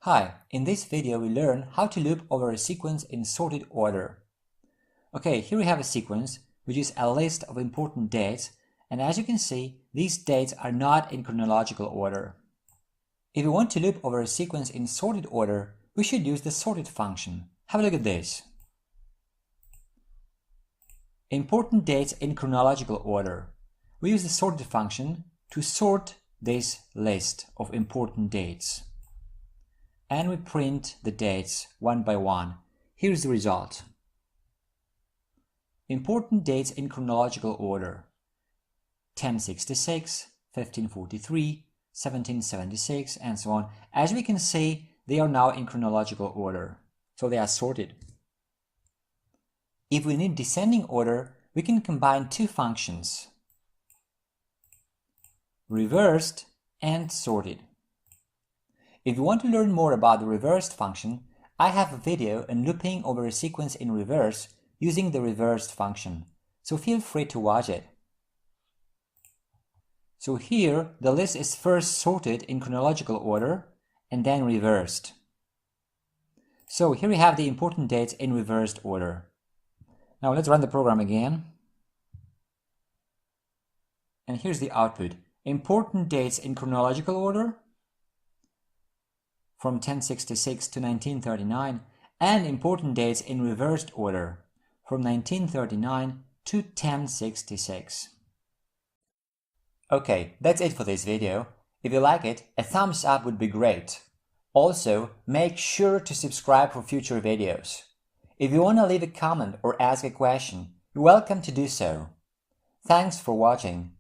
Hi, in this video we learn how to loop over a sequence in sorted order. Okay, here we have a sequence which is a list of important dates, and as you can see, these dates are not in chronological order. If we want to loop over a sequence in sorted order, we should use the sorted function. Have a look at this. Important dates in chronological order. We use the sorted function to sort this list of important dates. And we print the dates one by one. Here's the result. Important dates in chronological order: 1066, 1543, 1776, and so on. As we can see, they are now in chronological order, so they are sorted. If we need descending order, we can combine two functions: reversed and sorted. If you want to learn more about the reversed function, I have a video on looping over a sequence in reverse using the reversed function, so feel free to watch it. So here, the list is first sorted in chronological order and then reversed. So here we have the important dates in reversed order. Now let's run the program again. And here's the output. Important dates in chronological order from 1066 to 1939, and important dates in reversed order from 1939 to 1066. Okay, that's it for this video. If you like it, a thumbs up would be great. Also, make sure to subscribe for future videos. If you want to leave a comment or ask a question, you're welcome to do so. Thanks for watching.